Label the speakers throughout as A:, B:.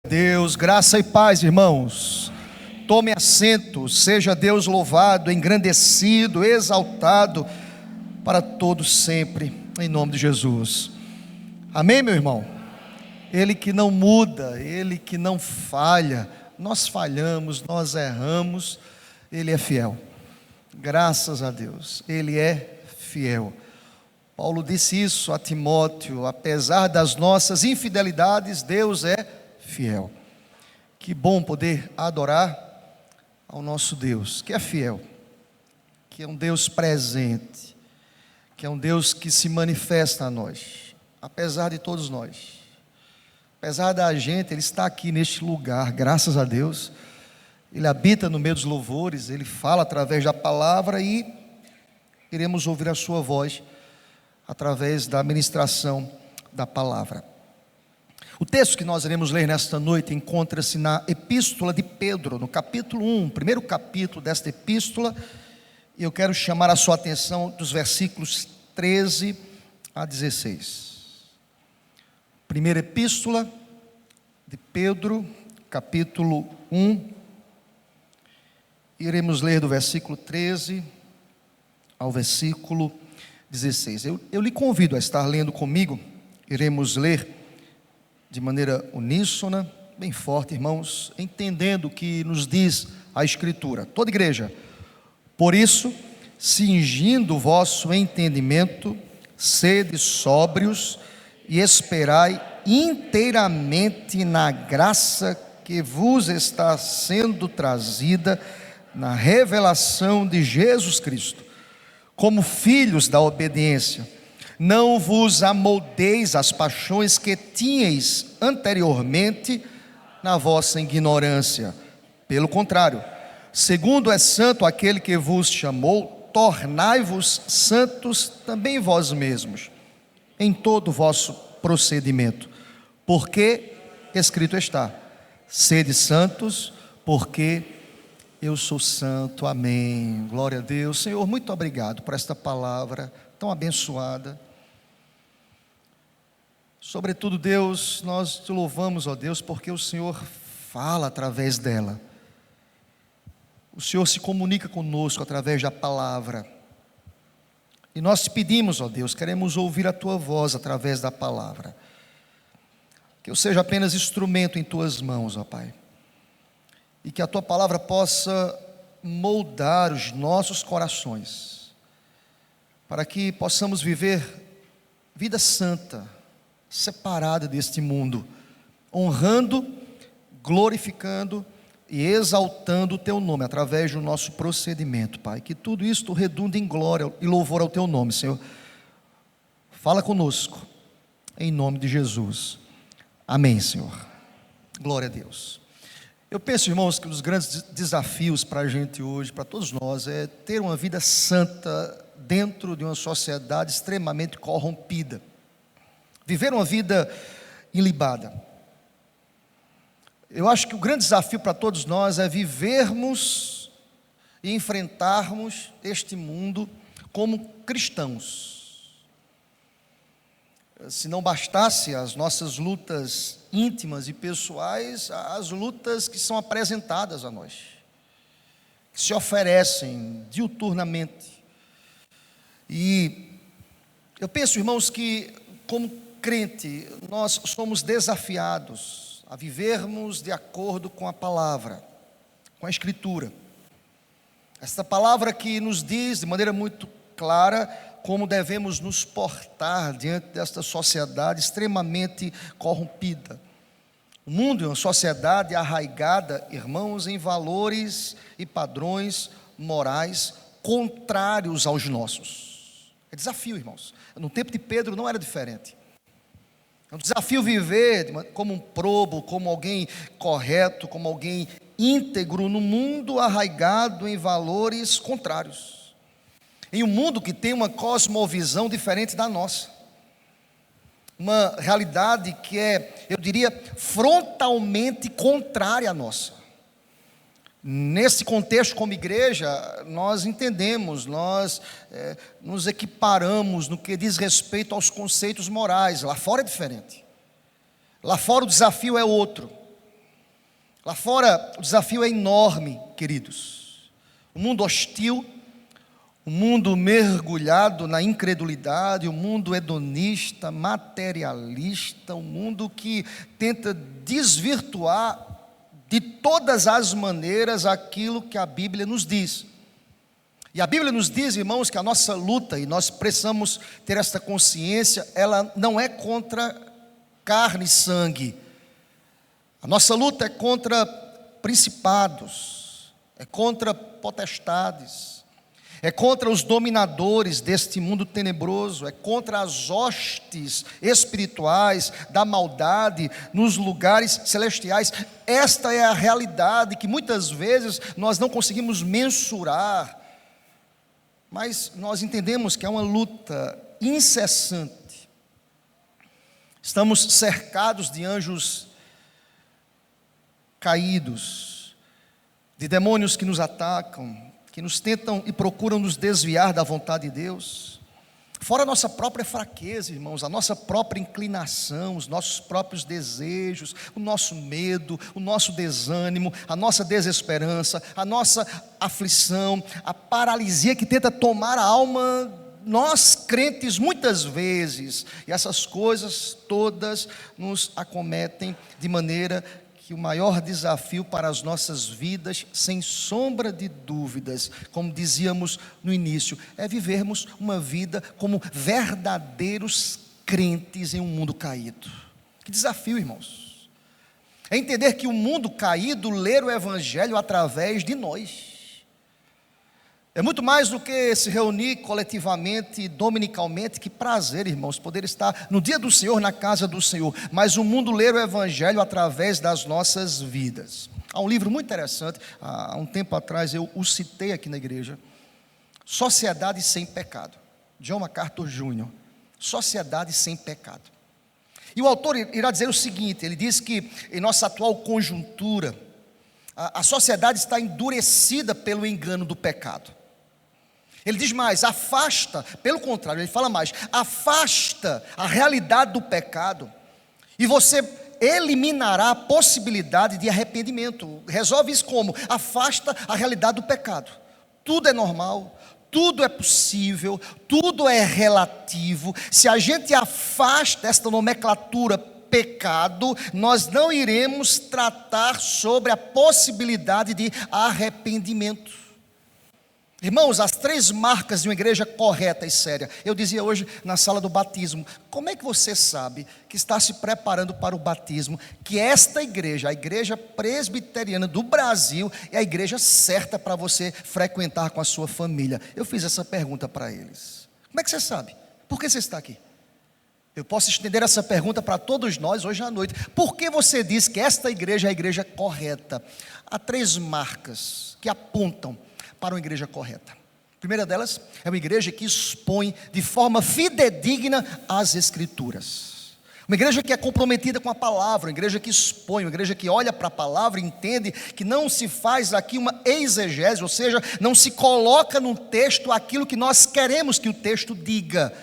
A: Deus, graça e paz, irmãos. Tome assento, seja Deus louvado, engrandecido, exaltado para todos sempre, em nome de Jesus. Amém, meu irmão? Ele que não muda, Ele que não falha. Nós falhamos, nós erramos, Ele é fiel. Graças a Deus, Ele é fiel. Paulo disse isso a Timóteo: apesar das nossas infidelidades, Deus é fiel. Que bom poder adorar ao nosso Deus, que é fiel, que é um Deus presente, que é um Deus que se manifesta a nós, apesar de todos nós, apesar da gente. Ele está aqui neste lugar, graças a Deus. Ele habita no meio dos louvores, Ele fala através da palavra e iremos ouvir a sua voz através da ministração da palavra. O texto que nós iremos ler nesta noite encontra-se na Epístola de Pedro, no capítulo 1, primeiro capítulo desta epístola, e eu quero chamar a sua atenção dos versículos 13 a 16. Primeira Epístola de Pedro, capítulo 1, iremos ler do versículo 13 ao versículo 16. Eu lhe convido a estar lendo comigo. Iremos ler de maneira uníssona, bem forte, irmãos, entendendo o que nos diz a Escritura. Toda igreja: por isso, cingindo o vosso entendimento, sede sóbrios e esperai inteiramente na graça que vos está sendo trazida na revelação de Jesus Cristo. Como filhos da obediência, não vos amoldeis às paixões que tinhais anteriormente na vossa ignorância. Pelo contrário, segundo é santo aquele que vos chamou, tornai-vos santos também vós mesmos, em todo o vosso procedimento, porque escrito está: sede santos, porque eu sou santo. Amém. Glória a Deus. Senhor, muito obrigado por esta palavra tão abençoada. Sobretudo, Deus, nós te louvamos, ó Deus, porque o Senhor fala através dela. O Senhor se comunica conosco através da palavra. E nós te pedimos, ó Deus, queremos ouvir a tua voz através da palavra. Que eu seja apenas instrumento em tuas mãos, ó Pai. E que a tua palavra possa moldar os nossos corações, para que possamos viver vida santa, separada deste mundo, honrando, glorificando e exaltando o teu nome através do nosso procedimento, Pai. Que tudo isto redunde em glória e louvor ao teu nome, Senhor. Fala conosco, em nome de Jesus. Amém, Senhor. Glória a Deus. Eu penso, irmãos, que um dos grandes desafios para a gente hoje, para todos nós, é ter uma vida santa dentro de uma sociedade extremamente corrompida. Viver uma vida ilibada. Eu acho que o grande desafio para todos nós é vivermos e enfrentarmos este mundo como cristãos. Se não bastasse as nossas lutas íntimas e pessoais, as lutas que são apresentadas a nós, que se oferecem diuturnamente. E eu penso, irmãos, que como crente, nós somos desafiados a vivermos de acordo com a palavra, com a Escritura. Esta palavra que nos diz de maneira muito clara como devemos nos portar diante desta sociedade extremamente corrompida. O mundo é uma sociedade arraigada, irmãos, em valores e padrões morais contrários aos nossos. É desafio, irmãos. No tempo de Pedro não era diferente. É um desafio viver como um probo, como alguém correto, como alguém íntegro no mundo arraigado em valores contrários. Em um mundo que tem uma cosmovisão diferente da nossa. Uma realidade que é, eu diria, frontalmente contrária à nossa. Nesse contexto, como igreja, nós entendemos, nós nos equiparamos no que diz respeito aos conceitos morais. Lá fora é diferente. Lá fora o desafio é outro. Lá fora o desafio é enorme, queridos. O mundo hostil, o mundo mergulhado na incredulidade, o mundo hedonista, materialista, o mundo que tenta desvirtuar de todas as maneiras aquilo que a Bíblia nos diz. E a Bíblia nos diz, irmãos, que a nossa luta, e nós precisamos ter esta consciência, ela não é contra carne e sangue. A nossa luta é contra principados, é contra potestades, é contra os dominadores deste mundo tenebroso, é contra as hostes espirituais da maldade nos lugares celestiais. Esta é a realidade que muitas vezes nós não conseguimos mensurar, mas nós entendemos que é uma luta incessante. Estamos cercados de anjos caídos, de demônios que nos atacam, que nos tentam e procuram nos desviar da vontade de Deus. Fora a nossa própria fraqueza, irmãos, a nossa própria inclinação, os nossos próprios desejos, o nosso medo, o nosso desânimo, a nossa desesperança, a nossa aflição, a paralisia que tenta tomar a alma, nós crentes muitas vezes, e essas coisas todas nos acometem de maneira que o maior desafio para as nossas vidas, sem sombra de dúvidas, como dizíamos no início, é vivermos uma vida como verdadeiros crentes em um mundo caído. Que desafio, irmãos! É entender que o mundo caído lê o Evangelho através de nós. É muito mais do que se reunir coletivamente, dominicalmente. Que prazer, irmãos, poder estar no dia do Senhor, na casa do Senhor. Mas o mundo lê o Evangelho através das nossas vidas. Há um livro muito interessante, há um tempo atrás eu o citei aqui na igreja, Sociedade Sem Pecado, John MacArthur Jr., Sociedade Sem Pecado. E o autor irá dizer o seguinte, ele diz que em nossa atual conjuntura, a sociedade está endurecida pelo engano do pecado. Ele diz mais, afasta, pelo contrário, ele fala mais, afasta a realidade do pecado e você eliminará a possibilidade de arrependimento. Resolve isso como? Afasta a realidade do pecado. Tudo é normal, tudo é possível, tudo é relativo. Se a gente afasta esta nomenclatura pecado, nós não iremos tratar sobre a possibilidade de arrependimento. Irmãos, as 3 marcas de uma igreja correta e séria. Eu dizia hoje na sala do batismo, como é que você sabe que está se preparando para o batismo, que esta igreja, a igreja presbiteriana do Brasil, é a igreja certa para você frequentar com a sua família? Eu fiz essa pergunta para eles. Como é que você sabe? Por que você está aqui? Eu posso estender essa pergunta para todos nós hoje à noite. Por que você diz que esta igreja é a igreja correta? Há 3 marcas que apontam para uma igreja correta. A primeira delas é uma igreja que expõe de forma fidedigna as Escrituras. Uma igreja que é comprometida com a palavra, uma igreja que expõe, uma igreja que olha para a palavra e entende que não se faz aqui uma exegese, ou seja, não se coloca no texto aquilo que nós queremos que o texto diga,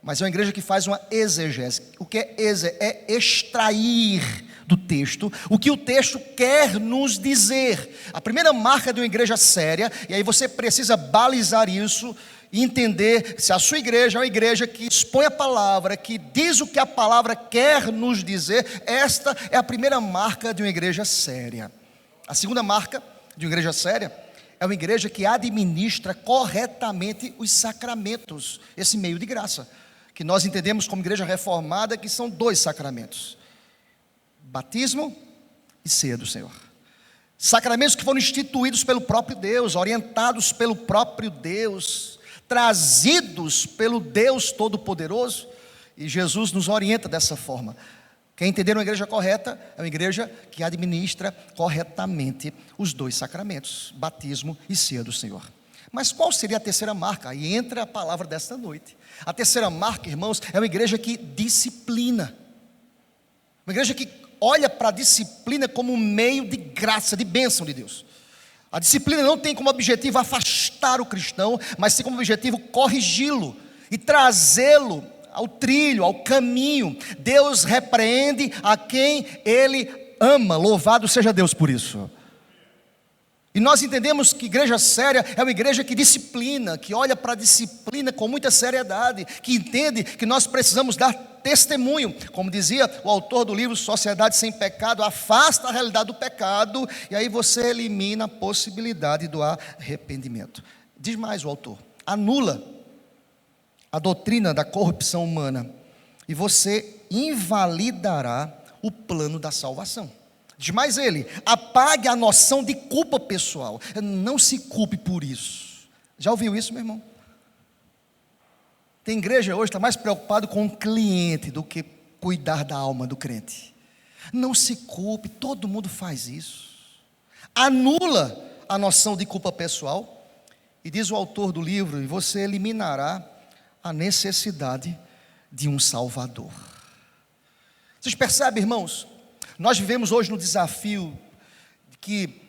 A: mas é uma igreja que faz uma exegese. O que é exegese? É extrair do texto o que o texto quer nos dizer. A primeira marca de uma igreja séria, e aí você precisa balizar isso e entender se a sua igreja é uma igreja que expõe a palavra, que diz o que a palavra quer nos dizer. Esta é a primeira marca de uma igreja séria. A segunda marca de uma igreja séria é uma igreja que administra corretamente os sacramentos, esse meio de graça, que nós entendemos como igreja reformada, que são 2 sacramentos: batismo e ceia do Senhor. Sacramentos que foram instituídos pelo próprio Deus, orientados pelo próprio Deus, trazidos pelo Deus Todo-Poderoso, e Jesus nos orienta dessa forma. Quer entender uma igreja correta? É uma igreja que administra corretamente os 2 sacramentos, batismo e ceia do Senhor. Mas qual seria a terceira marca? Aí entra a palavra desta noite. A terceira marca, irmãos, é uma igreja que disciplina. Uma igreja que olha para a disciplina como um meio de graça, de bênção de Deus. A disciplina não tem como objetivo afastar o cristão, mas tem como objetivo corrigi-lo e trazê-lo ao trilho, ao caminho. Deus repreende a quem Ele ama, louvado seja Deus por isso. E nós entendemos que igreja séria é uma igreja que disciplina, que olha para a disciplina com muita seriedade, que entende que nós precisamos dar testemunho. Como dizia o autor do livro Sociedade Sem Pecado, afasta a realidade do pecado, e aí você elimina a possibilidade do arrependimento. Diz mais o autor: anula a doutrina da corrupção humana, e você invalidará o plano da salvação. Diz mais ele: apague a noção de culpa pessoal. Não se culpe por isso. Já ouviu isso, meu irmão? Tem igreja hoje que está mais preocupado com o cliente do que cuidar da alma do crente. Não se culpe, todo mundo faz isso. Anula a noção de culpa pessoal, e diz o autor do livro, e você eliminará a necessidade de um Salvador. Vocês percebem, irmãos? Nós vivemos hoje no desafio de que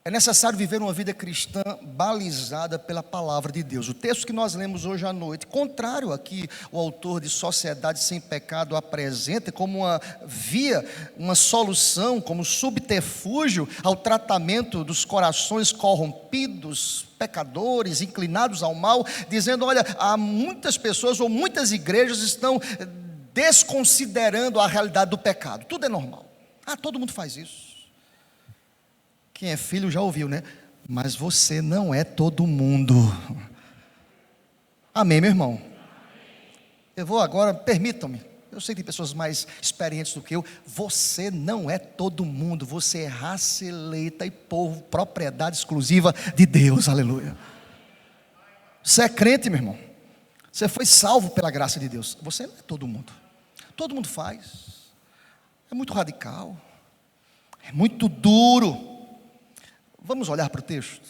A: é necessário viver uma vida cristã balizada pela palavra de Deus. O texto que nós lemos hoje à noite, contrário a que o autor de Sociedade Sem Pecado apresenta como uma via, uma solução, como subterfúgio ao tratamento dos corações corrompidos, pecadores, inclinados ao mal, dizendo: olha, há muitas pessoas ou muitas igrejas estão desconsiderando a realidade do pecado. Tudo é normal. Todo mundo faz isso. Quem é filho já ouviu, né? Mas você não é todo mundo. Amém, meu irmão? Eu vou agora, permitam-me. Eu sei que tem pessoas mais experientes do que eu. Você não é todo mundo. Você é raça eleita e povo, propriedade exclusiva de Deus. Aleluia. Você é crente, meu irmão. Você foi salvo pela graça de Deus. Você não é todo mundo. Todo mundo faz. É muito radical. É muito duro. Vamos olhar para o texto.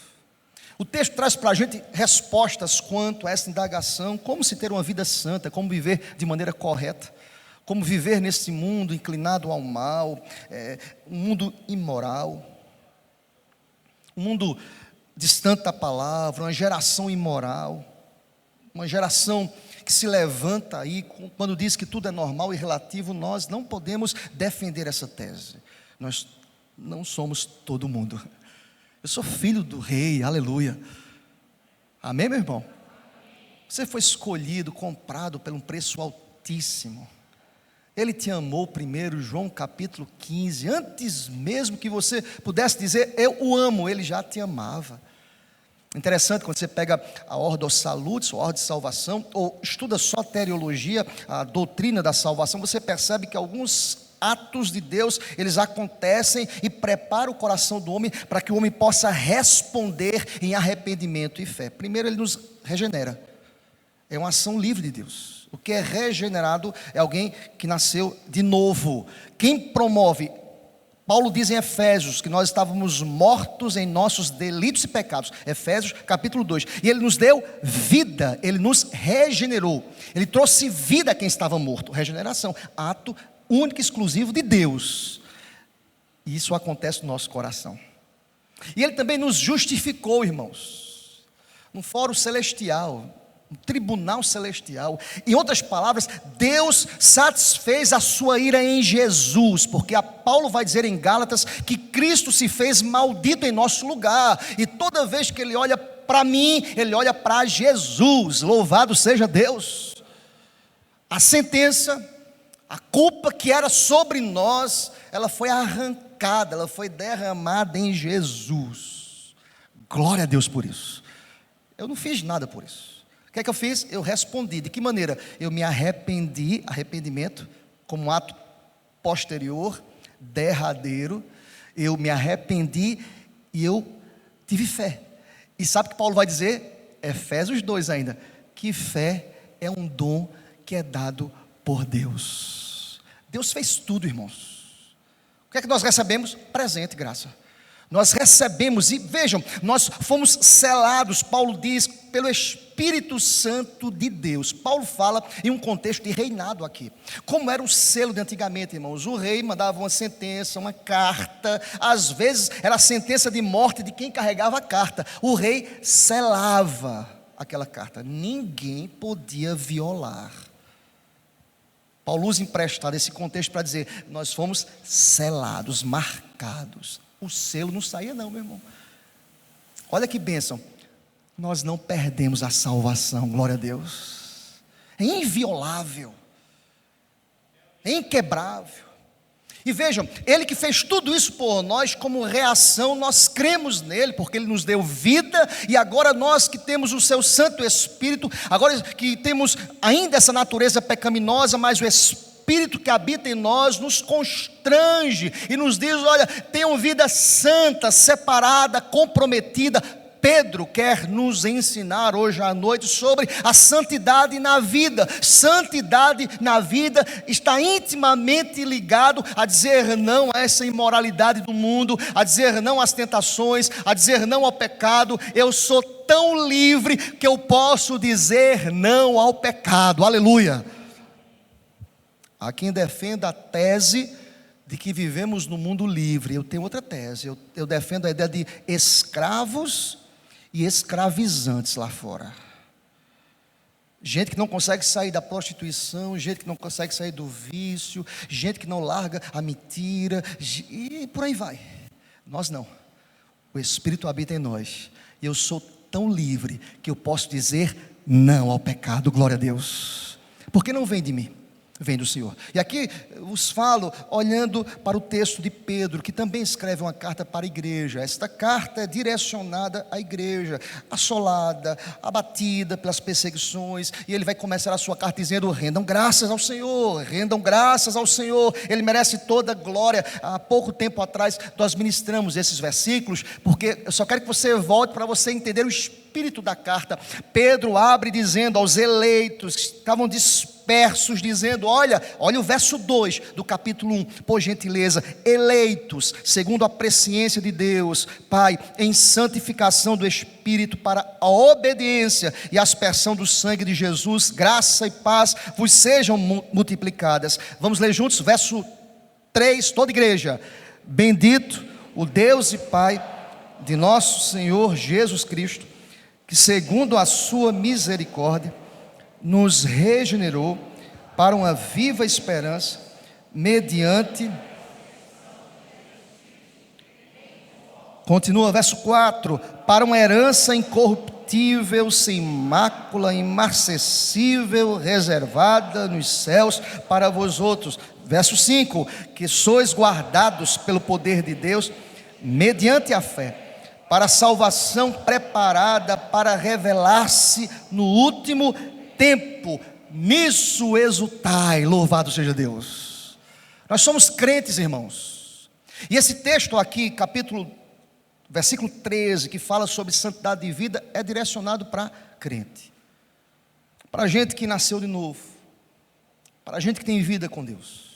A: O texto traz para a gente respostas quanto a essa indagação: como se ter uma vida santa, como viver de maneira correta, como viver nesse mundo inclinado ao mal, um mundo imoral, um mundo distante da palavra, uma geração imoral, uma geração que se levanta aí, quando diz que tudo é normal e relativo. Nós não podemos defender essa tese. Nós não somos todo mundo. Eu sou filho do rei, aleluia. Amém, meu irmão? Você foi escolhido, comprado por um preço altíssimo. Ele te amou primeiro, João capítulo 15, antes mesmo que você pudesse dizer eu o amo, ele já te amava. Interessante, quando você pega a Ordo Salutis, a Ordem de Salvação, ou estuda soteriologia, a doutrina da salvação, você percebe que alguns atos de Deus, eles acontecem e preparam o coração do homem para que o homem possa responder em arrependimento e fé. Primeiro, ele nos regenera. É uma ação livre de Deus. O que é regenerado é alguém que nasceu de novo. Quem promove? Paulo diz em Efésios que nós estávamos mortos em nossos delitos e pecados. Efésios capítulo 2. E ele nos deu vida, ele nos regenerou. Ele trouxe vida a quem estava morto. Regeneração, ato único e exclusivo de Deus. E isso acontece no nosso coração. E ele também nos justificou, irmãos, no fórum celestial, no tribunal celestial. Em outras palavras, Deus satisfez a sua ira em Jesus, porque Paulo vai dizer em Gálatas que Cristo se fez maldito em nosso lugar, e toda vez que ele olha para mim, ele olha para Jesus. Louvado seja Deus. A sentença, a culpa que era sobre nós, ela foi arrancada, ela foi derramada em Jesus. Glória a Deus por isso. Eu não fiz nada por isso. O que é que eu fiz? Eu respondi. De que maneira? Eu me arrependi, arrependimento, como um ato posterior, derradeiro. Eu me arrependi e eu tive fé. E sabe o que Paulo vai dizer? Efésios 2 ainda, que fé é um dom que é dado por Deus. Deus fez tudo, irmãos. O que é que nós recebemos? Presente, graça. Nós recebemos, e vejam, nós fomos selados, Paulo diz, pelo Espírito Santo de Deus. Paulo fala em um contexto de reinado aqui. Como era o selo de antigamente, irmãos? O rei mandava uma sentença, uma carta. Às vezes era a sentença de morte de quem carregava a carta. O rei selava aquela carta. Ninguém podia violar. Paulo usa emprestado esse contexto para dizer: nós fomos selados, marcados. O selo não saía não, meu irmão. Olha que bênção. Nós não perdemos a salvação, glória a Deus. É inviolável, é inquebrável. E vejam, Ele que fez tudo isso por nós, como reação, nós cremos nele, porque Ele nos deu vida. E agora nós que temos o seu Santo Espírito, agora que temos ainda essa natureza pecaminosa, mas o Espírito que habita em nós nos constrange e nos diz: olha, tenham vida santa, separada, comprometida. Pedro quer nos ensinar hoje à noite sobre a santidade na vida. Santidade na vida está intimamente ligado a dizer não a essa imoralidade do mundo, a dizer não às tentações, a dizer não ao pecado. Eu sou tão livre que eu posso dizer não ao pecado, aleluia. Há quem defenda a tese de que vivemos no mundo livre. Eu tenho outra tese, eu defendo a ideia de escravos e escravizantes lá fora. Gente que não consegue sair da prostituição, gente que não consegue sair do vício, gente que não larga a mentira, e por aí vai. Nós não. O Espírito habita em nós, e eu sou tão livre que eu posso dizer não ao pecado, glória a Deus. Porque não vem de mim, vem do Senhor. E aqui os falo olhando para o texto de Pedro, que também escreve uma carta para a igreja. Esta carta é direcionada à igreja, assolada, abatida pelas perseguições, e ele vai começar a sua carta dizendo: rendam graças ao Senhor, rendam graças ao Senhor, Ele merece toda a glória. Há pouco tempo atrás nós ministramos esses versículos, porque eu só quero que você volte para você entender o espírito da carta. Pedro abre dizendo aos eleitos que estavam dispersos, dizendo: olha o verso 2 do capítulo 1, por gentileza, eleitos segundo a presciência de Deus, Pai, em santificação do Espírito para a obediência e aspersão do sangue de Jesus, graça e paz vos sejam multiplicadas. Vamos ler juntos, verso 3, toda igreja. Bendito o Deus e Pai de nosso Senhor Jesus Cristo, que segundo a sua misericórdia nos regenerou para uma viva esperança, mediante, continua verso 4, para uma herança incorruptível, sem mácula, imarcessível, reservada nos céus para vós outros. Verso 5, que sois guardados pelo poder de Deus, mediante a fé, para a salvação preparada para revelar-se no último tempo. Nisso exultai, louvado seja Deus. Nós somos crentes, irmãos. E esse texto aqui, versículo 13, que fala sobre santidade de vida, é direcionado para crente, para gente que nasceu de novo, para gente que tem vida com Deus.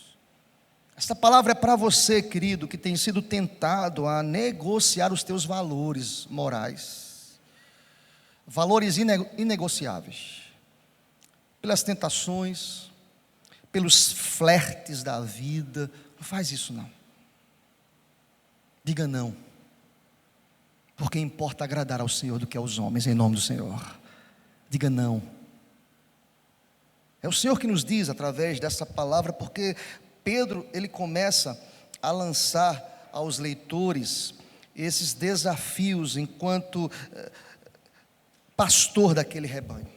A: Esta palavra é para você, querido, que tem sido tentado a negociar os teus valores morais, valores inegociáveis, pelas tentações, pelos flertes da vida. Não faz isso não. Diga não, porque importa agradar ao Senhor do que aos homens, em nome do Senhor. Diga não. É o Senhor que nos diz através dessa palavra, porque Pedro, ele começa a lançar aos leitores esses desafios enquanto pastor daquele rebanho.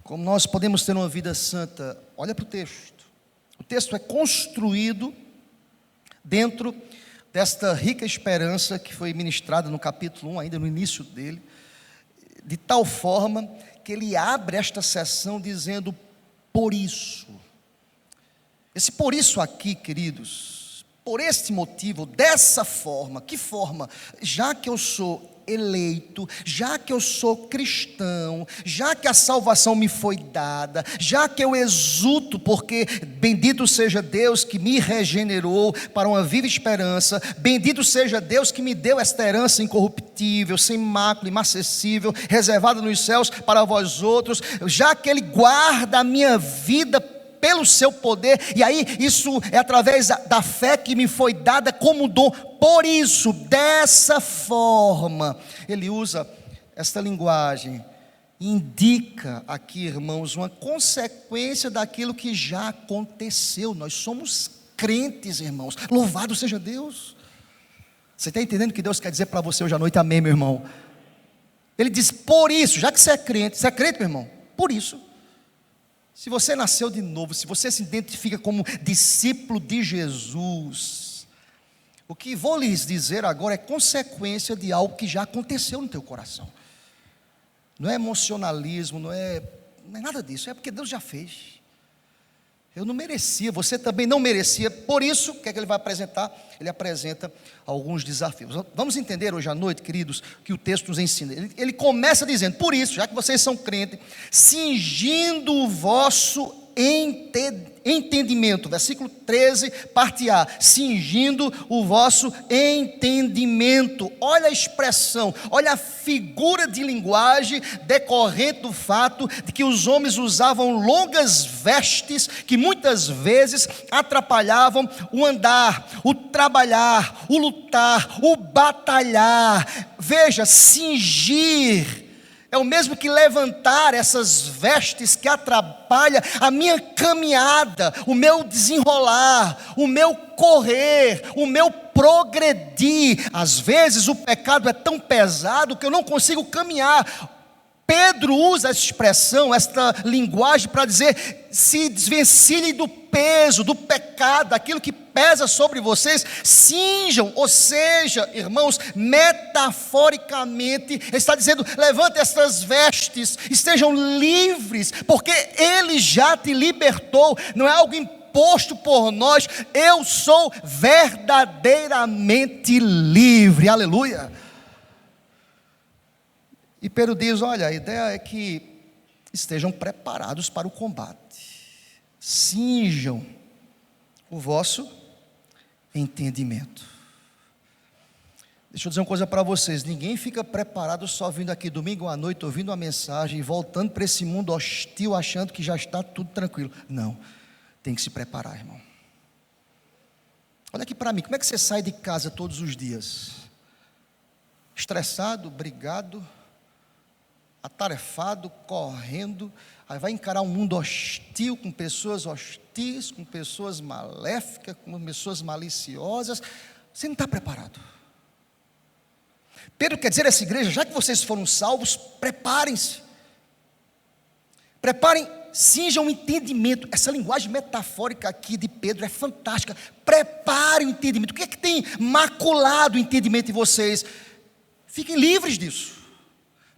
A: Como nós podemos ter uma vida santa? Olha para o texto. O texto é construído dentro desta rica esperança que foi ministrada no capítulo 1, ainda no início dele, de tal forma que ele abre esta sessão dizendo: por isso. Esse por isso aqui, queridos, por este motivo, dessa forma. Que forma? Já que eu sou eleito, já que eu sou cristão, já que a salvação me foi dada, já que eu exulto porque bendito seja Deus que me regenerou para uma viva esperança, bendito seja Deus que me deu esta herança incorruptível, sem mácula, imacessível, reservada nos céus para vós outros, já que Ele guarda a minha vida pelo seu poder, e aí isso é através da fé que me foi dada como dom. Por isso, dessa forma, ele usa esta linguagem indica aqui, irmãos, uma consequência daquilo que já aconteceu. Nós somos crentes, irmãos. Louvado seja Deus. Você está entendendo o que Deus quer dizer para você hoje à noite? Amém, meu irmão? Ele diz, por isso, já que você é crente, meu irmão? Por isso. Se você nasceu de novo, se você se identifica como discípulo de Jesus, o que vou lhes dizer agora é consequência de algo que já aconteceu no teu coração. Não é emocionalismo, não é nada disso, é porque Deus já fez. Eu não merecia, você também não merecia. Por isso, o que é que ele vai apresentar? Ele apresenta alguns desafios. Vamos entender hoje à noite, queridos, que o texto nos ensina. Ele começa dizendo, por isso, já que vocês são crentes, cingindo o vosso entendimento, versículo 13, parte A, cingindo o vosso entendimento. Olha a expressão, olha a figura de linguagem decorrente do fato de que os homens usavam longas vestes que muitas vezes atrapalhavam o andar, o trabalhar, o lutar, o batalhar. Veja, cingir é o mesmo que levantar essas vestes que atrapalham a minha caminhada, o meu desenrolar, o meu correr, o meu progredir. Às vezes o pecado é tão pesado que eu não consigo caminhar. Pedro usa essa expressão, esta linguagem para dizer, se desvencilhem do peso, do pecado, daquilo que pesa sobre vocês, cinjam, ou seja, irmãos, metaforicamente, ele está dizendo, levante estas vestes, estejam livres, porque Ele já te libertou, não é algo imposto por nós, eu sou verdadeiramente livre, aleluia. E Pedro diz, olha, a ideia é que estejam preparados para o combate, cinjam o vosso entendimento. Deixa eu dizer uma coisa para vocês, ninguém fica preparado só vindo aqui domingo à noite, ouvindo a mensagem e voltando para esse mundo hostil, achando que já está tudo tranquilo. Não, tem que se preparar, irmão. Olha aqui para mim, como é que você sai de casa todos os dias? Estressado, brigado, atarefado, correndo, aí vai encarar um mundo hostil, com pessoas hostis, com pessoas maléficas, com pessoas maliciosas. Você não está preparado. Pedro quer dizer a essa igreja, já que vocês foram salvos, preparem-se. Preparem, cinjam o entendimento. Essa linguagem metafórica aqui de Pedro é fantástica. Preparem o entendimento. O que é que tem maculado o entendimento de vocês? Fiquem livres disso.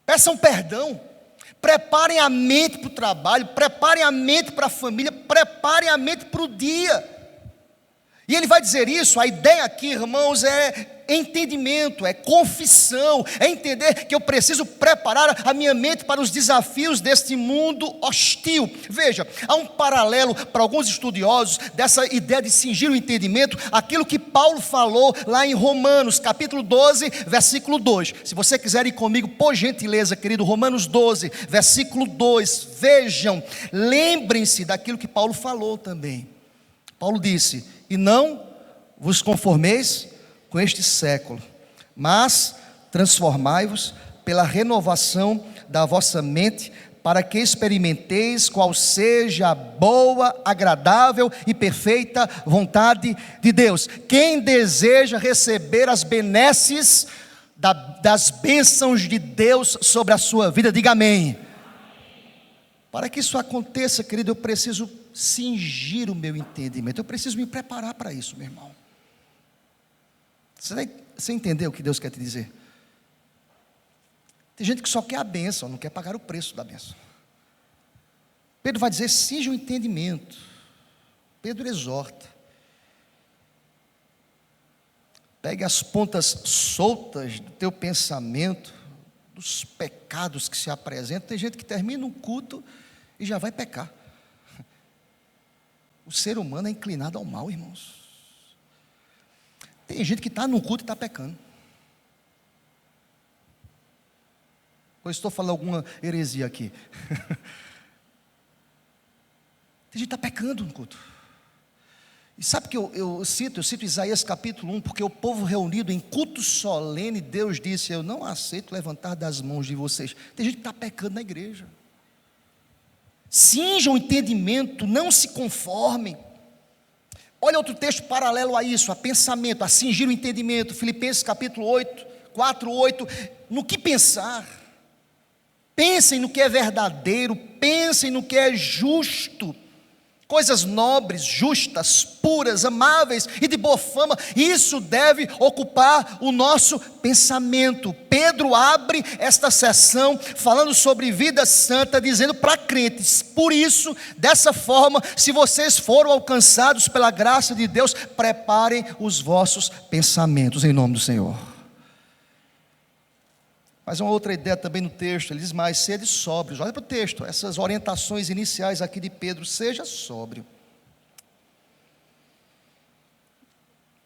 A: Peçam perdão, preparem a mente para o trabalho, preparem a mente para a família, preparem a mente para o dia. E ele vai dizer isso, a ideia aqui, irmãos, é entendimento, é confissão, é entender que eu preciso preparar a minha mente para os desafios deste mundo hostil. Veja, há um paralelo para alguns estudiosos dessa ideia de cingir o entendimento, aquilo que Paulo falou lá em Romanos, capítulo 12, versículo 2. Se você quiser ir comigo, por gentileza, querido, Romanos 12, versículo 2, vejam, lembrem-se daquilo que Paulo falou também. Paulo disse, e não vos conformeis com este século, mas transformai-vos pela renovação da vossa mente, para que experimenteis qual seja a boa, agradável e perfeita vontade de Deus. Quem deseja receber as benesses das bênçãos de Deus sobre a sua vida, diga amém. Para que isso aconteça, querido, eu preciso cingir o meu entendimento, eu preciso me preparar para isso, meu irmão. Você entendeu o que Deus quer te dizer? Tem gente que só quer a bênção, não quer pagar o preço da bênção. Pedro vai dizer, cinja o entendimento. Pedro exorta. Pegue as pontas soltas do teu pensamento, dos pecados que se apresentam. Tem gente que termina um culto e já vai pecar. O ser humano é inclinado ao mal, irmãos. Tem gente que está no culto e está pecando. Ou estou falando alguma heresia aqui? Tem gente que está pecando no culto. E sabe que eu cito Isaías capítulo 1, porque o povo reunido em culto solene, Deus disse: eu não aceito levantar das mãos de vocês. Tem gente que está pecando na igreja. Cinjam o entendimento, não se conformem. Olha outro texto paralelo a isso, a pensamento, a cingir o entendimento, Filipenses capítulo 8, 4, 8, no que pensar? Pensem no que é verdadeiro, pensem no que é justo, coisas nobres, justas, puras, amáveis e de boa fama, isso deve ocupar o nosso pensamento. Pedro abre esta sessão falando sobre vida santa, dizendo para crentes: por isso, dessa forma, se vocês foram alcançados pela graça de Deus, preparem os vossos pensamentos, em nome do Senhor. Mas uma outra ideia também no texto, ele diz mais: sede sóbrios. Olha para o texto, essas orientações iniciais aqui de Pedro: seja sóbrio.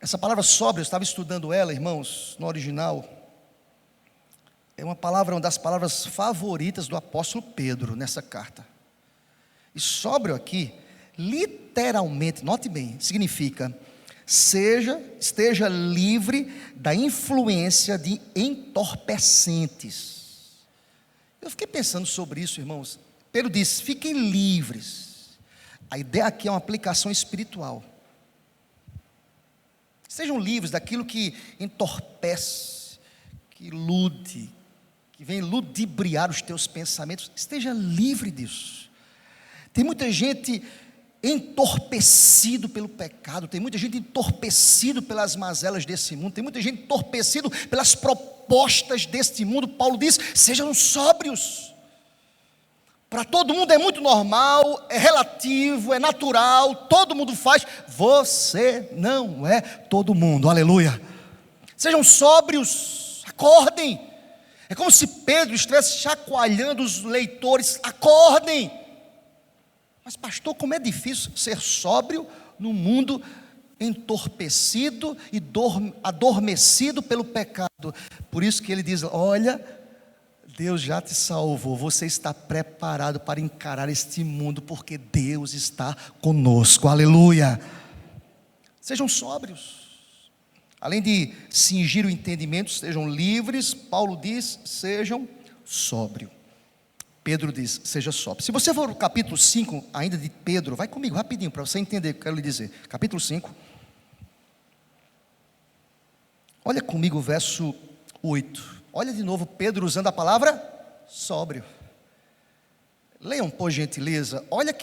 A: Essa palavra sóbrio, eu estava estudando ela, irmãos, no original. É uma das palavras favoritas do apóstolo Pedro nessa carta. E sóbrio aqui, literalmente, note bem, significa: esteja livre da influência de entorpecentes. Eu fiquei pensando sobre isso, irmãos. Pedro diz: fiquem livres. A ideia aqui é uma aplicação espiritual. Sejam livres daquilo que entorpece, que ilude, que vem ludibriar os teus pensamentos. Esteja livre disso. Tem muita gente entorpecido pelo pecado, tem muita gente entorpecido pelas mazelas desse mundo, tem muita gente entorpecido pelas propostas deste mundo. Paulo diz: sejam sóbrios. Para todo mundo é muito normal, é relativo, é natural, todo mundo faz. Você não é todo mundo, aleluia. Sejam sóbrios, acordem. É como se Pedro estivesse chacoalhando os leitores: acordem. Mas pastor, como é difícil ser sóbrio no mundo entorpecido e adormecido pelo pecado. Por isso que ele diz: olha, Deus já te salvou, você está preparado para encarar este mundo, porque Deus está conosco, aleluia. Sejam sóbrios, além de cingir o entendimento, sejam livres. Paulo diz: sejam sóbrios. Pedro diz: seja sóbrio. Se você for no capítulo 5 ainda de Pedro, vai comigo rapidinho para você entender o que eu quero lhe dizer. Capítulo 5. Olha comigo o verso 8. Olha de novo Pedro usando a palavra sóbrio. Leiam por gentileza. Olha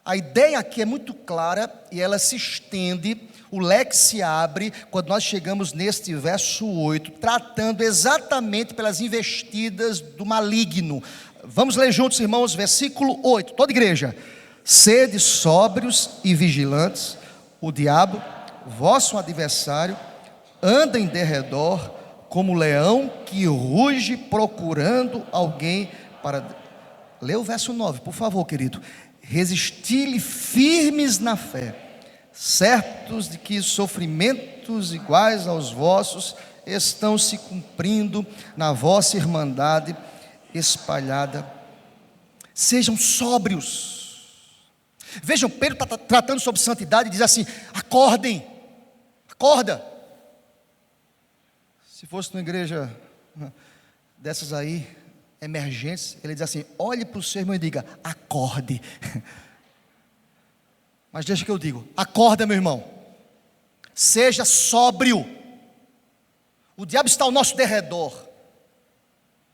A: a ideia aqui é muito clara e ela se estende, o leque se abre quando nós chegamos neste verso 8, tratando exatamente pelas investidas do maligno. Vamos ler juntos, irmãos, versículo 8, toda igreja: sede sóbrios e vigilantes, o diabo, vosso adversário, anda em derredor como leão que ruge procurando alguém para... Lê o verso 9, por favor, querido. Resisti-lhe firmes na fé, certos de que sofrimentos iguais aos vossos estão se cumprindo na vossa irmandade espalhada. Sejam sóbrios. Vejam, Pedro está tratando sobre santidade e diz assim: acordem, acorda. Se fosse numa igreja dessas aí, emergentes, ele diz assim: olhe para o seu irmão e diga: acorde. Mas deixa que eu digo: acorda, meu irmão, seja sóbrio. O diabo está ao nosso derredor,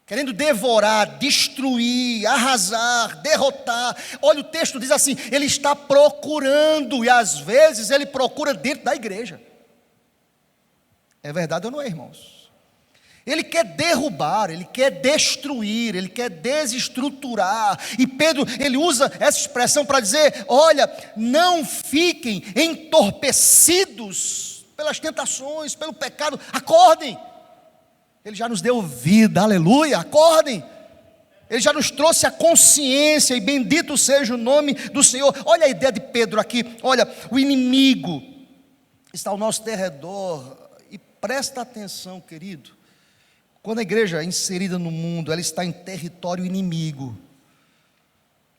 A: querendo devorar, destruir, arrasar, derrotar. Olha, o texto diz assim: ele está procurando, e às vezes ele procura dentro da igreja. É verdade ou não é, irmãos? Ele quer derrubar, ele quer destruir, ele quer desestruturar. E Pedro, ele usa essa expressão para dizer: olha, não fiquem entorpecidos pelas tentações, pelo pecado. Acordem. Ele já nos deu vida, aleluia, acordem. Ele já nos trouxe a consciência, e bendito seja o nome do Senhor. Olha a ideia de Pedro aqui. Olha, o inimigo está ao nosso derredor. E presta atenção, querido. Quando a igreja é inserida no mundo, ela está em território inimigo.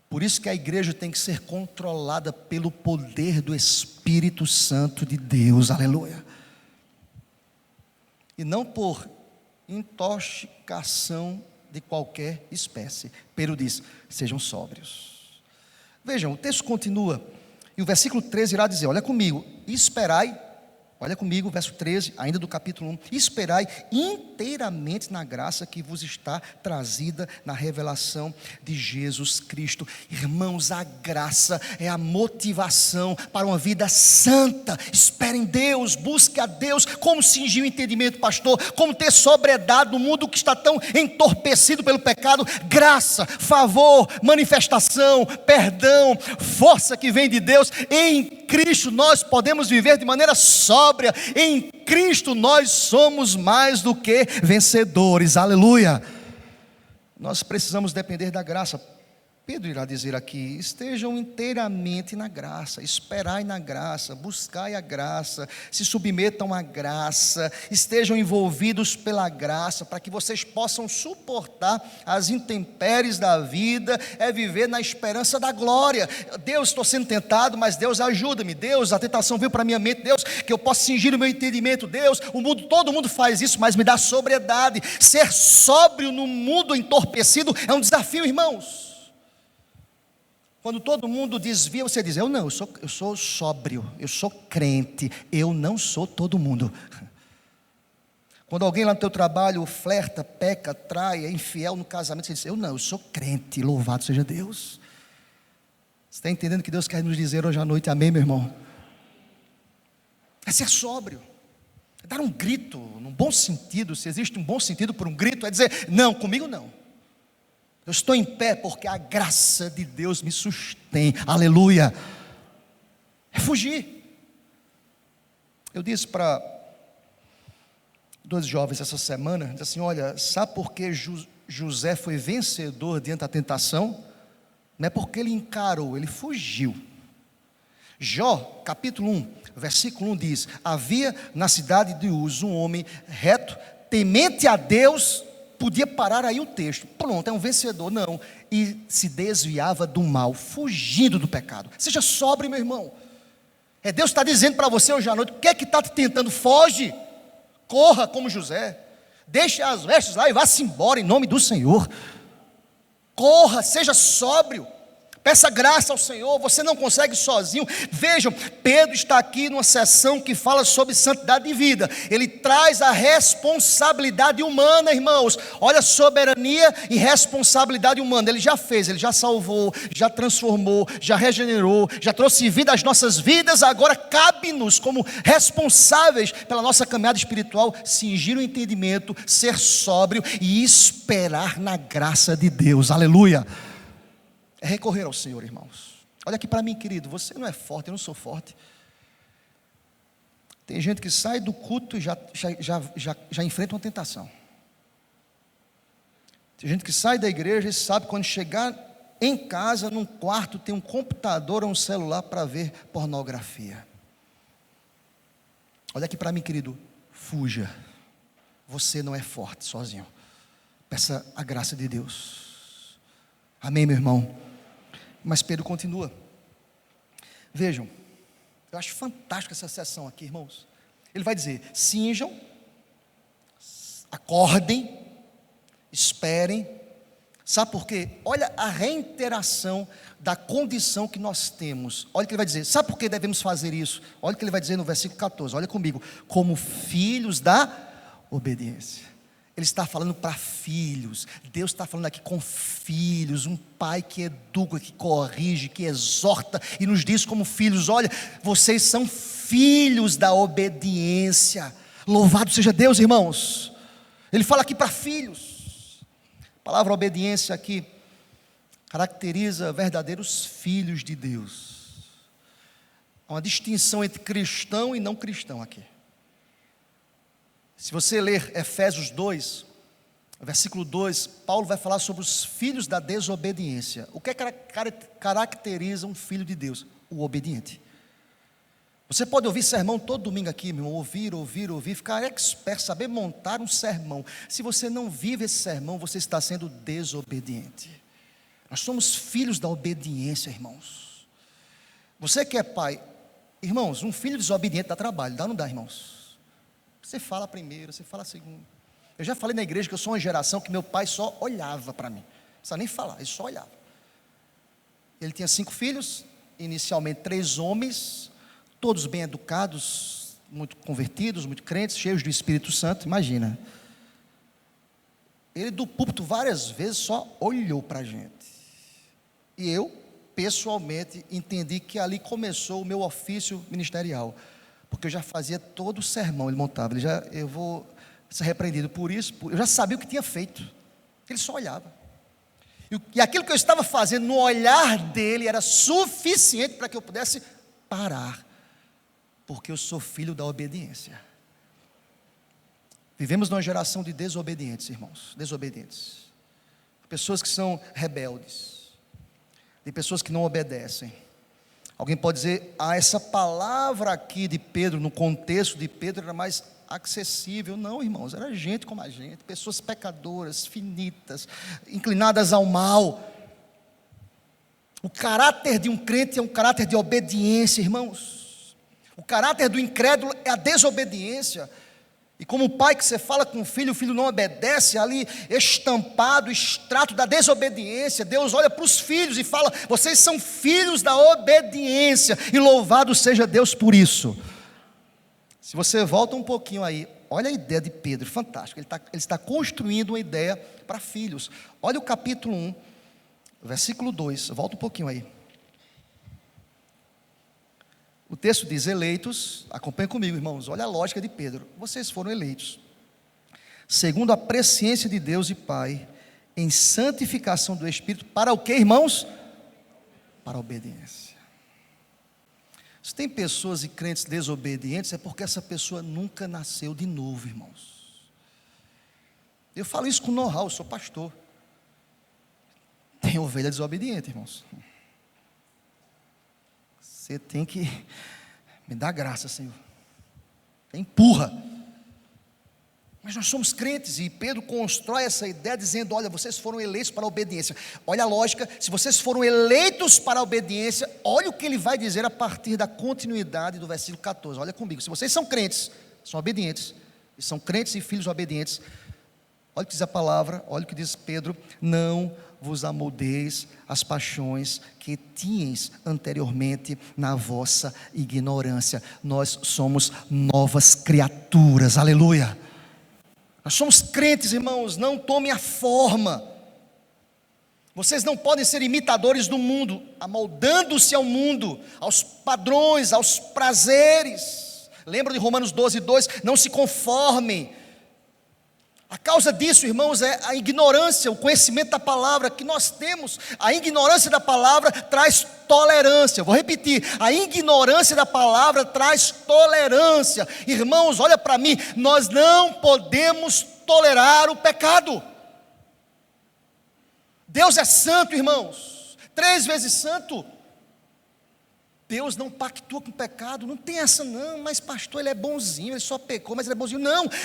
A: Por isso que a igreja tem que ser controlada pelo poder do Espírito Santo de Deus, aleluia. E não por intoxicação de qualquer espécie. Pedro diz: sejam sóbrios. Vejam, o texto continua, e o versículo 13 irá dizer: olha comigo, esperai. Olha comigo, verso 13, ainda do capítulo 1. Esperai inteiramente na graça que vos está trazida na revelação de Jesus Cristo. Irmãos, a graça é a motivação para uma vida santa. Espere em Deus, busque a Deus. Como cingir o entendimento, pastor? Como ter sobriedade no mundo que está tão entorpecido pelo pecado? Graça, favor, manifestação, perdão, força que vem de Deus. Em Cristo nós podemos viver de maneira sóbria. Em Cristo nós somos mais do que vencedores, aleluia. Nós precisamos depender da graça. Pedro irá dizer aqui: estejam inteiramente na graça, esperai na graça, buscai a graça, se submetam à graça, estejam envolvidos pela graça, para que vocês possam suportar as intempéries da vida, é viver na esperança da glória. Deus, estou sendo tentado, mas Deus ajuda-me. Deus, a tentação veio para a minha mente. Deus, que eu possa cingir o meu entendimento. Deus, o mundo, todo mundo faz isso, mas me dá sobriedade. Ser sóbrio no mundo entorpecido é um desafio, irmãos. Quando todo mundo desvia, você diz: eu não, eu sou sóbrio, eu sou crente, eu não sou todo mundo. Quando alguém lá no teu trabalho flerta, peca, trai, é infiel no casamento, você diz: eu não, eu sou crente, louvado seja Deus. Você está entendendo o que Deus quer nos dizer hoje à noite? Amém, meu irmão? É ser sóbrio, é dar um grito, num bom sentido. Se existe um bom sentido por um grito, é dizer: não, comigo não. Eu estou em pé porque a graça de Deus me sustém, aleluia. É fugir. Eu disse para 2 jovens essa semana, disse assim: olha, sabe por que José foi vencedor diante da tentação? Não é porque ele encarou, ele fugiu. Jó, capítulo 1, versículo 1 diz: havia na cidade de Uz um homem reto, temente a Deus. Podia parar aí o texto, pronto, é um vencedor. Não, e se desviava do mal, fugindo do pecado. Seja sóbrio, meu irmão. Deus está dizendo para você hoje à noite: o que é que está te tentando? Foge, corra como José, deixe as vestes lá e vá-se embora em nome do Senhor. Corra, seja sóbrio, peça graça ao Senhor. Você não consegue sozinho. Vejam, Pedro está aqui numa sessão que fala sobre santidade de vida. Ele traz a responsabilidade humana, irmãos. Olha a soberania e responsabilidade humana. Ele já fez, ele já salvou, já transformou, já regenerou, já trouxe vida às nossas vidas. Agora cabe-nos, como responsáveis pela nossa caminhada espiritual, cingir o entendimento, ser sóbrio e esperar na graça de Deus, aleluia. É recorrer ao Senhor, irmãos. Olha aqui para mim, querido, você não é forte, eu não sou forte. Tem gente que sai do culto e já enfrenta uma tentação. Tem gente que sai da igreja e sabe quando chegar em casa, num quarto, tem um computador ou um celular para ver pornografia. Olha aqui para mim, querido, fuja. Você não é forte sozinho. Peça a graça de Deus. Amém, meu irmão? Mas Pedro continua. Vejam, eu acho fantástico essa sessão aqui, irmãos. Ele vai dizer: cinjam, acordem, esperem. Sabe por quê? Olha a reiteração da condição que nós temos. Olha o que ele vai dizer. Sabe por que devemos fazer isso? Olha o que ele vai dizer no versículo 14. Olha comigo. Como filhos da obediência. Ele está falando para filhos. Deus está falando aqui com filhos. Um pai que educa, que corrige, que exorta e nos diz como filhos: olha, vocês são filhos da obediência. Louvado seja Deus, irmãos. Ele fala aqui para filhos. A palavra obediência aqui caracteriza verdadeiros filhos de Deus. Há uma distinção entre cristão e não cristão aqui. Se você ler Efésios 2, versículo 2, Paulo vai falar sobre os filhos da desobediência. O que caracteriza um filho de Deus? O obediente. Você pode ouvir sermão todo domingo aqui, meu irmão, ouvir, ficar expert, saber montar um sermão. Se você não vive esse sermão, você está sendo desobediente. Nós somos filhos da obediência, irmãos. Você que é pai, irmãos, um filho desobediente dá trabalho, dá ou não dá, irmãos? Você fala primeiro, você fala segundo. Eu já falei na igreja que eu sou uma geração que meu pai só olhava para mim. Não precisa nem falar, ele só olhava. Ele tinha 5 filhos, inicialmente 3 homens, todos bem educados, muito convertidos, muito crentes, cheios do Espírito Santo, imagina. Ele do púlpito várias vezes só olhou para a gente. E eu, pessoalmente, entendi que ali começou o meu ofício ministerial. Porque eu já fazia todo o sermão, ele montava. Eu vou ser repreendido por isso, eu já sabia o que tinha feito. Ele só olhava. E aquilo que eu estava fazendo no olhar dele era suficiente para que eu pudesse parar. Porque eu sou filho da obediência. Vivemos numa geração de desobedientes, irmãos. Desobedientes. Pessoas que são rebeldes. De pessoas que não obedecem. Alguém pode dizer, essa palavra aqui de Pedro, no contexto de Pedro, era mais acessível. Não, irmãos, era gente como a gente, pessoas pecadoras, finitas, inclinadas ao mal. O caráter de um crente é um caráter de obediência, irmãos. O caráter do incrédulo é a desobediência. E como o pai que você fala com o filho não obedece, ali estampado, extrato da desobediência, Deus olha para os filhos e fala, vocês são filhos da obediência, e louvado seja Deus por isso. Se você volta um pouquinho aí, olha a ideia de Pedro, fantástico, ele está construindo uma ideia para filhos. Olha o capítulo 1, versículo 2, volta um pouquinho aí. O texto diz, eleitos, acompanha comigo, irmãos, olha a lógica de Pedro, vocês foram eleitos, segundo a presciência de Deus e Pai, em santificação do Espírito, para o que, irmãos? Para a obediência. Se tem pessoas e crentes desobedientes, é porque essa pessoa nunca nasceu de novo, irmãos. Eu falo isso com know-how, eu sou pastor. Tem ovelha desobediente, irmãos. Você tem que me dar graça, Senhor. Empurra. Mas nós somos crentes e Pedro constrói essa ideia dizendo, olha, vocês foram eleitos para a obediência. Olha a lógica, se vocês foram eleitos para a obediência, olha o que ele vai dizer a partir da continuidade do versículo 14. Olha comigo, se vocês são crentes, são obedientes, e são crentes e filhos obedientes, olha o que diz a palavra, olha o que diz Pedro, não vos amoldeis as paixões que tinhas anteriormente na vossa ignorância. Nós somos novas criaturas, aleluia. Nós somos crentes, irmãos, não tomem a forma. Vocês não podem ser imitadores do mundo, amoldando-se ao mundo, aos padrões, aos prazeres. Lembra de Romanos 12:2? Não se conformem. A causa disso, irmãos, é a ignorância, o conhecimento da palavra que nós temos. A ignorância da palavra traz tolerância. Vou repetir, a ignorância da palavra traz tolerância. Irmãos, olha para mim, nós não podemos tolerar o pecado. Deus é santo, irmãos, 3 vezes santo. Deus não pactua com o pecado, não tem essa não, mas pastor, ele é bonzinho, ele só pecou, mas ele é bonzinho.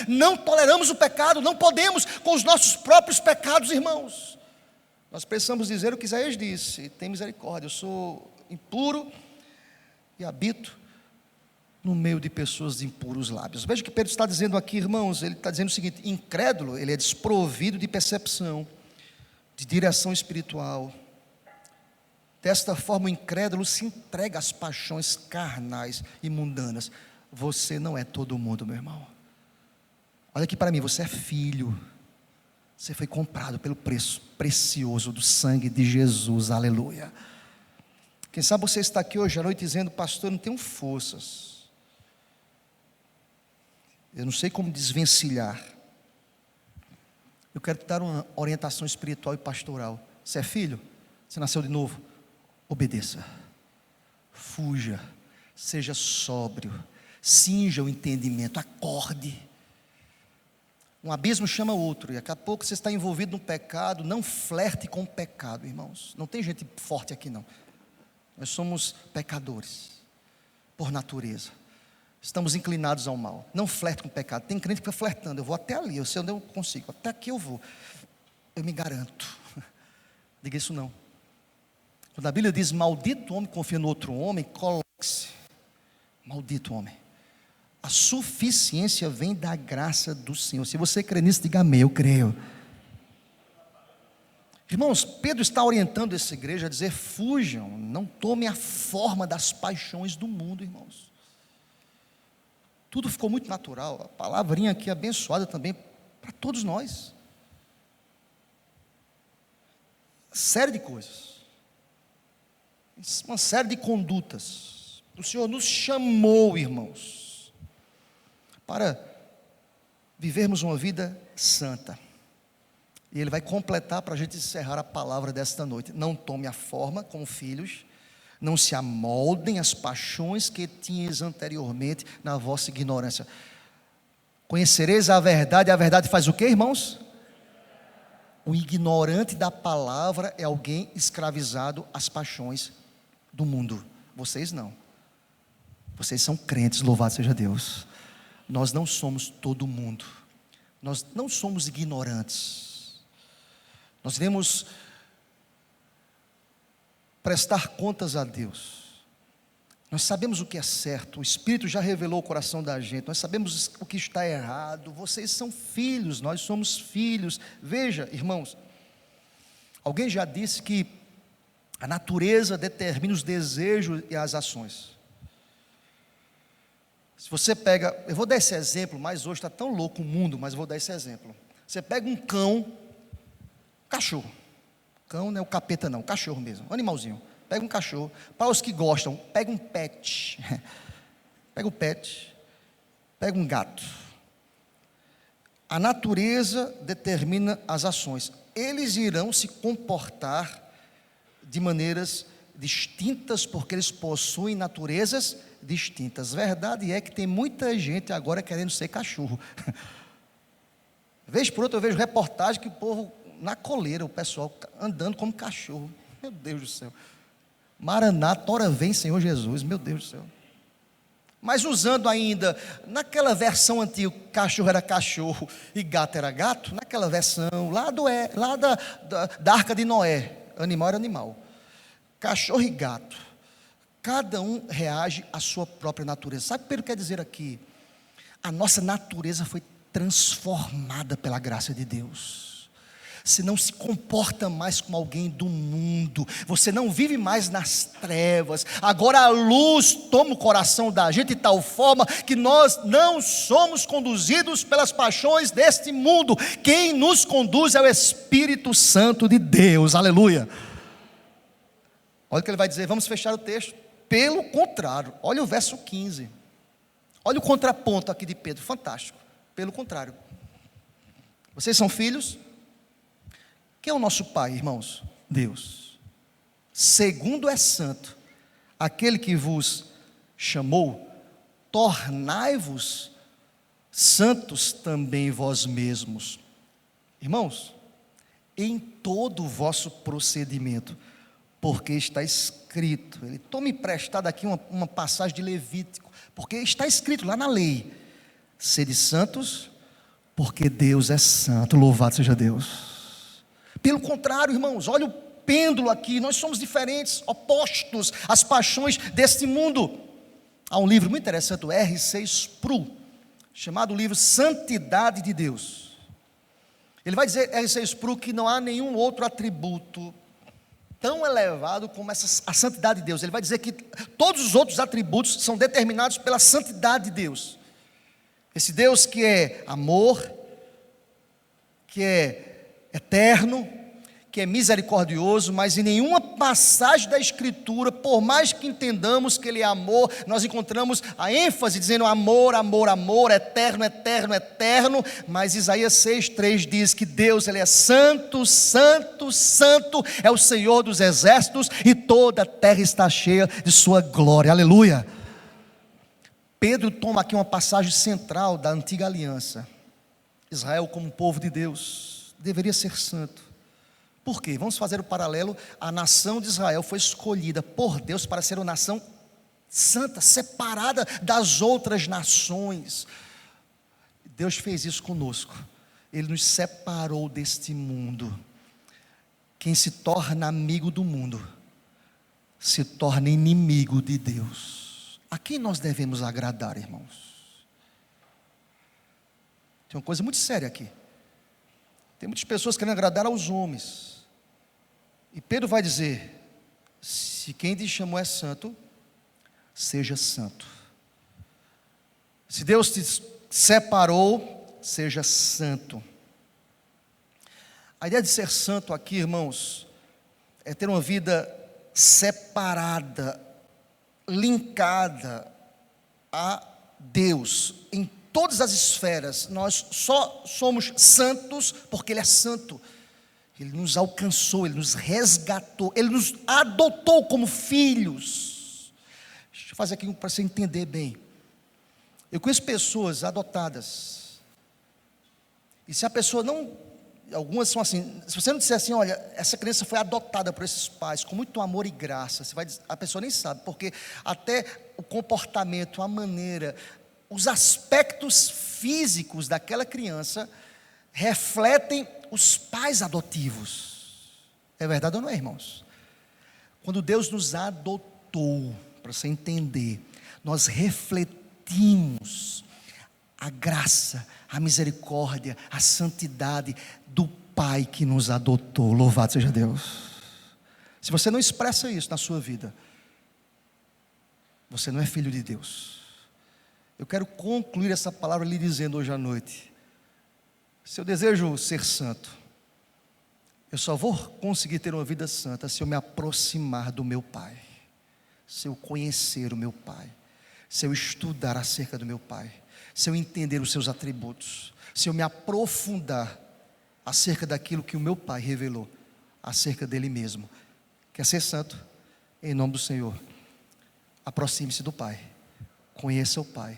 A: Não toleramos o pecado, não podemos com os nossos próprios pecados, irmãos. Nós precisamos dizer o que Isaías disse, tem misericórdia, eu sou impuro e habito no meio de pessoas de impuros lábios. Veja o que Pedro está dizendo aqui, irmãos, ele está dizendo o seguinte, incrédulo, ele é desprovido de percepção, de direção espiritual. Desta forma o incrédulo se entrega às paixões carnais e mundanas. Você não é todo mundo, meu irmão. Olha aqui para mim, você é filho. Você foi comprado pelo preço precioso do sangue de Jesus, aleluia. Quem sabe você está aqui hoje à noite dizendo, pastor, eu não tenho forças. Eu não sei como desvencilhar. Eu quero te dar uma orientação espiritual e pastoral. Você é filho? Você nasceu de novo? Obedeça, fuja, seja sóbrio, cinja o entendimento, acorde. Um abismo chama outro, e daqui a pouco você está envolvido no pecado. Não flerte com o pecado, irmãos. Não tem gente forte aqui não. Nós somos pecadores, por natureza. Estamos inclinados ao mal. Não flerte com o pecado. Tem crente que fica flertando, eu vou até ali, eu sei onde eu consigo, até aqui eu vou. Eu me garanto. Diga isso não. Quando a Bíblia diz maldito homem confia no outro homem, coloque-se, maldito homem. A suficiência vem da graça do Senhor. Se você crê nisso, diga amém, eu creio. Irmãos, Pedro está orientando essa igreja a dizer: fujam, não tomem a forma das paixões do mundo, irmãos. Tudo ficou muito natural, a palavrinha aqui abençoada também para todos nós. Série de coisas, uma série de condutas. O Senhor nos chamou, irmãos, para vivermos uma vida santa. E Ele vai completar para a gente encerrar a palavra desta noite. Não tome a forma como filhos, não se amoldem às paixões que tinhas anteriormente na vossa ignorância. Conhecereis a verdade faz o quê, irmãos? O ignorante da palavra é alguém escravizado às paixões do mundo. Vocês não. Vocês são crentes, louvado seja Deus. Nós não somos todo mundo. Nós não somos ignorantes. Nós iremos prestar contas a Deus. Nós sabemos o que é certo, o Espírito já revelou o coração da gente, nós sabemos o que está errado. Vocês são filhos, nós somos filhos. Veja, irmãos, alguém já disse que a natureza determina os desejos e as ações. Se você pega, eu vou dar esse exemplo, mas hoje está tão louco o mundo, mas eu vou dar esse exemplo. Você pega um cão, cachorro, cão não é o capeta não, cachorro mesmo, um animalzinho. Pega um cachorro, para os que gostam, pega um pet, pega um pet, pega um gato. A natureza determina as ações. Eles irão se comportar de maneiras distintas, porque eles possuem naturezas distintas. Verdade é que tem muita gente agora querendo ser cachorro. Vez por outra eu vejo reportagem que o povo, na coleira, o pessoal andando como cachorro. Meu Deus do céu. Maranata, ora vem Senhor Jesus, meu Deus do céu. Mas usando ainda, naquela versão antiga, cachorro era cachorro e gato era gato, naquela versão lá da Arca de Noé, animal era animal. Cachorro e gato, cada um reage à sua própria natureza. Sabe o que Pedro quer dizer aqui? A nossa natureza foi transformada pela graça de Deus. Você não se comporta mais como alguém do mundo, você não vive mais nas trevas. Agora a luz toma o coração da gente de tal forma que nós não somos conduzidos pelas paixões deste mundo. Quem nos conduz é o Espírito Santo de Deus, aleluia. Olha o que ele vai dizer, vamos fechar o texto. Pelo contrário, olha o verso 15, olha o contraponto aqui de Pedro, fantástico. Pelo contrário, vocês são filhos. Quem é o nosso Pai, irmãos? Deus. Segundo é santo, aquele que vos chamou, tornai-vos santos também vós mesmos. Irmãos, em todo o vosso procedimento, porque está escrito, ele toma emprestado aqui uma passagem de Levítico, porque está escrito lá na lei, sede santos, porque Deus é santo, louvado seja Deus. Pelo contrário, irmãos, olha o pêndulo aqui, nós somos diferentes, opostos às paixões deste mundo. Há um livro muito interessante, o R.C. Sproul, chamado livro Santidade de Deus. Ele vai dizer, R.C. Sproul, que não há nenhum outro atributo tão elevado como a santidade de Deus. Ele vai dizer que todos os outros atributos são determinados pela santidade de Deus. Esse Deus que é amor, que é eterno, que é misericordioso, mas em nenhuma passagem da Escritura, por mais que entendamos que Ele é amor, nós encontramos a ênfase dizendo amor, amor, amor, eterno, eterno, eterno. Mas Isaías 6,3 diz que Deus, Ele é santo, santo, santo, é o Senhor dos exércitos, e toda a terra está cheia de sua glória, aleluia. Pedro toma aqui uma passagem central da antiga aliança. Israel como povo de Deus deveria ser santo. Por quê? Vamos fazer o paralelo. A nação de Israel foi escolhida por Deus para ser uma nação santa, separada das outras nações. Deus fez isso conosco. Ele nos separou deste mundo. Quem se torna amigo do mundo se torna inimigo de Deus. A quem nós devemos agradar, irmãos? Tem uma coisa muito séria aqui. Tem muitas pessoas querendo agradar aos homens. E Pedro vai dizer: se quem te chamou é santo, seja santo. Se Deus te separou, seja santo. A ideia de ser santo aqui, irmãos, é ter uma vida separada, linkada a Deus em todas as esferas. Nós só somos santos porque Ele é santo. Ele nos alcançou, Ele nos resgatou, Ele nos adotou como filhos. Deixa eu fazer aqui para você entender bem. Eu conheço pessoas adotadas, e se a pessoa não, algumas são assim, se você não disser assim: olha, essa criança foi adotada por esses pais com muito amor e graça, você vai dizer, a pessoa nem sabe, porque até o comportamento, a maneira, os aspectos físicos daquela criança refletem os pais adotivos. É verdade ou não é, irmãos? Quando Deus nos adotou, para você entender, nós refletimos a graça, a misericórdia, a santidade do Pai que nos adotou. Louvado seja Deus. Se você não expressa isso na sua vida, você não é filho de Deus. Eu quero concluir essa palavra lhe dizendo hoje à noite: se eu desejo ser santo, eu só vou conseguir ter uma vida santa se eu me aproximar do meu Pai, se eu conhecer o meu Pai, se eu estudar acerca do meu Pai, se eu entender os seus atributos, se eu me aprofundar acerca daquilo que o meu Pai revelou acerca dele mesmo. Quer ser santo? Em nome do Senhor, aproxime-se do Pai, conheça o Pai,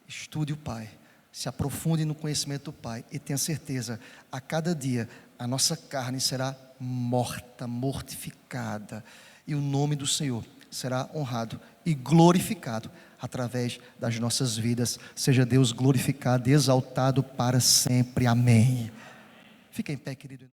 A: estude o Pai, se aprofunde no conhecimento do Pai, e tenha certeza, a cada dia a nossa carne será morta, mortificada, e o nome do Senhor será honrado e glorificado através das nossas vidas. Seja Deus glorificado e exaltado para sempre. Amém. Fica em pé, querido.